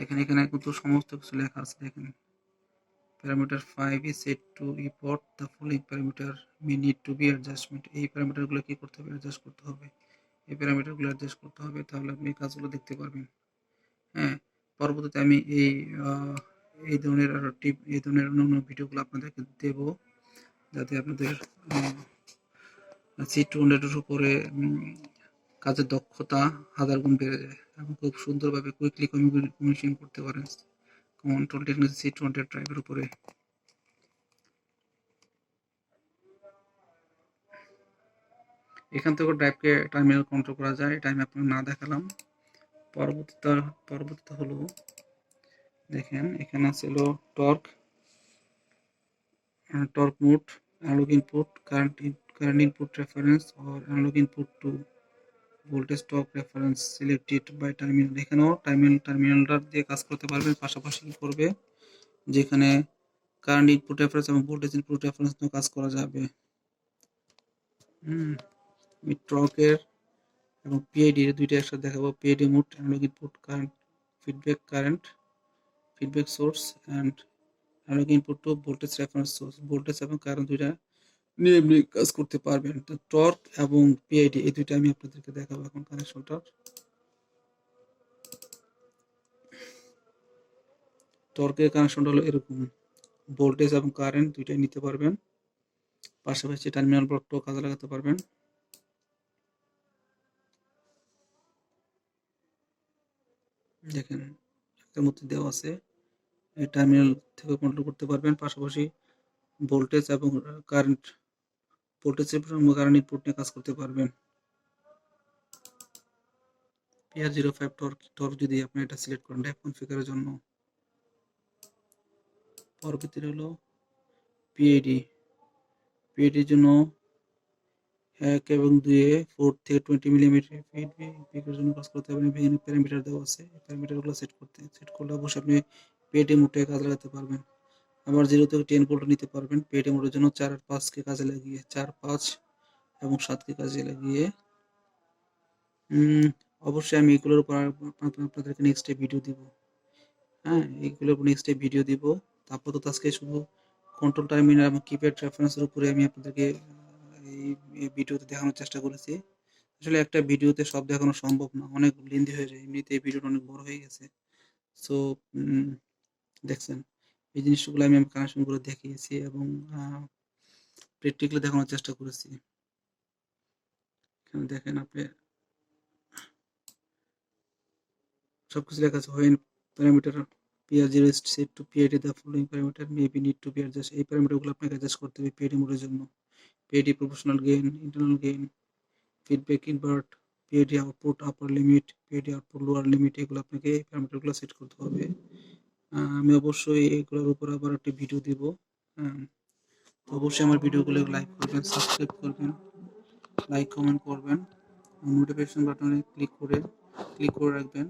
এখানে কিন্তু সমস্ত কিছু লেখা আছে। দেখেন, parameter 5 is set to import the following parameter may need to be adjustment। এই প্যারামিটারগুলো কি করতে হবে? অ্যাডজাস্ট করতে হবে। এই প্যারামিটারগুলো অ্যাডজাস্ট করতে হবে, তাহলে আপনি এই কাজগুলো দেখতে পারবেন। হ্যাঁ, পরবর্তীতে আমি এই ধরনের আরো এই ধরনের অন্যান্য ভিডিওগুলো আপনাদেরকে দেব, যাতে আপনাদের C200 এর উপরে কাজের দক্ষতা 1000 গুণ বেড়ে যায় এবং খুব সুন্দরভাবে কুইকলি কমিউনিকেশন করতে পারেন কন্ট্রোল টেকনোলজি C200 ড্রাইভের উপরে। এখান থেকে ড্রাইভকে টার্মিনাল কন্ট্রোল করা যায়, এটা আমি আপনাকে না দেখালাম। পরবর্তীতে হলো, দেখেন এখানে আছে হলো torque mode, analog input, current input reference or analog input to voltage torque reference selected by terminal। এখানেও টার্মিনালটা দিয়ে কাজ করতে পারবেন। পাশাপাশি কি করবে, যেখানে কারেন্ট ইনপুট রেফারেন্স এবং ভোল্টেজ ইনপুট রেফারেন্স নিয়ে কাজ করা যাবে। আমি টর্কের এবং পিআইডি এর দুইটা একসাথে দেখাবো। PID mode, analog input current, feedback source and analog input to voltage reference source. Voltage এবং কারেন্ট দুইটা নিয়ে এমনি কাজ করতে পারবেন। তো টর্ক এবং পিআইডি এই দুইটা আমি আপনাদেরকে দেখাবো এখন কানেকশনটা। টর্কের কানেকশনটা হলো এরকম, ভোল্টেজ এবং কারেন্ট দুইটাই নিতে পারবেন, পাশাপাশি টার্মিনাল ব্লকটাও কাজে লাগাতে পারবেন। দেখেন এর মধ্যে দেওয়া আছে, এই টার্মিনাল থেকে কন্ট্রোল করতে পারবেন, পাশাপাশি ভোল্টেজ এবং কারেন্ট ইনপুট নিয়ে কাজ করতে পারবেন। PR05 টর্ক যদি আপনি এটা সিলেক্ট করেন ড্রাইভ কনফিগারের জন্য। পরবর্তী হলো পিআইডির জন্য 1 এবং 2 4 থেকে 20 মিলিমিটার ফিডব্যাকের জন্য কাজ করতে পারবেন। এখানে প্যারামিটার দেওয়া আছে, এই প্যারামিটারগুলো সেট করলে অবশ্যই আপনি পিআইডি মোডে কাজে লাগাতে পারবেন। আবার 0 থেকে 10 ভোল্ট নিতে পারবেন পিআইডি মোডের জন্য। 4 আর 5 কে কাজে লাগিয়ে 4, 5 এবং 7 কে কাজে লাগিয়ে অবশ্যই আমি এগুলোর উপর আপনাদেরকে নেক্সট ভিডিও দিব। হ্যাঁ, এইগুলোর উপর নেক্সট ভিডিও দিব। আপাতত আজকে শুধু কন্ট্রোল টার্মিনাল এবং কিপ্যাড রেফারেন্সের উপরে আমি আপনাদেরকে এই ভিডিওতে দেখানোর চেষ্টা করেছি। আসলে একটা ভিডিওতে সব দেখানো সম্ভব না, অনেক লেন্দি হয়ে যায়, এমনিতে এই ভিডিওটা অনেক বড় হয়ে গেছে। সো দেখছেন এই জিনিসগুলো আমি কানেকশনগুলো দেখিয়েছি এবং প্র্যাকটিক্যালি দেখানোর চেষ্টা করেছি। এখানে দেখেন আপনি সবকিছু লেখা আছে। When parameter PR0 is set to PID, the following parameter maybe need to be adjusted। এই প্যারামিটারগুলো আপনাকে অ্যাডজাস্ট করতে হবে PID মোডের জন্য। PID proportional gain, internal gain, feedback invert, PID output আপার limit, PID output lower limit, এগুলো আপনাকে এই প্যারামিটারগুলো set করতে হবে। আমি অবশ্যই এগুলোর উপর আবার একটি ভিডিও দিব। তো অবশ্যই আমার ভিডিওগুলো লাইক করবেন, সাবস্ক্রাইব করবেন, লাইক কমেন্ট করবেন, নোটিফিকেশন বাটনে ক্লিক করে রাখবেন,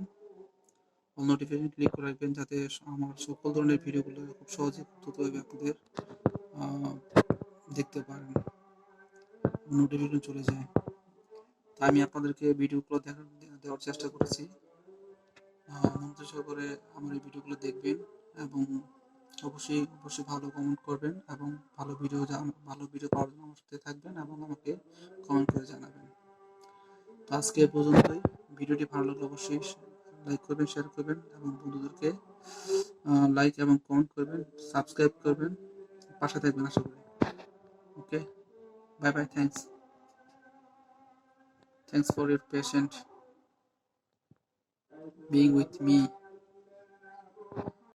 অল নোটিফিকেশন ক্লিক করে রাখবেন, যাতে আমার সকল ধরনের ভিডিওগুলো খুব সহজে দ্রুতভাবে আপনাদের দেখতে পারেন, নোটিফিকেশন চলে যায়। তাই আমি আপনাদেরকে ভিডিওগুলো দেওয়ার চেষ্টা করেছি। মনোযোগ সহকারে আমার এই ভিডিওগুলো দেখবেন এবং অবশ্যই ভালো কমেন্ট করবেন এবং ভালো ভিডিও পাওয়ার জন্য আমার সাথে থাকবেন এবং আমাকে কমেন্ট করে জানাবেন। তো আজকে এ পর্যন্তই। ভিডিওটি ভালো লাগলে অবশ্যই লাইক করবেন, শেয়ার করবেন এবং বন্ধুদেরকে লাইক এবং কমেন্ট করবেন, সাবস্ক্রাইব করবেন, পাশে থাকবেন আশা করি। Okay, bye bye, thanks for your patient being with me।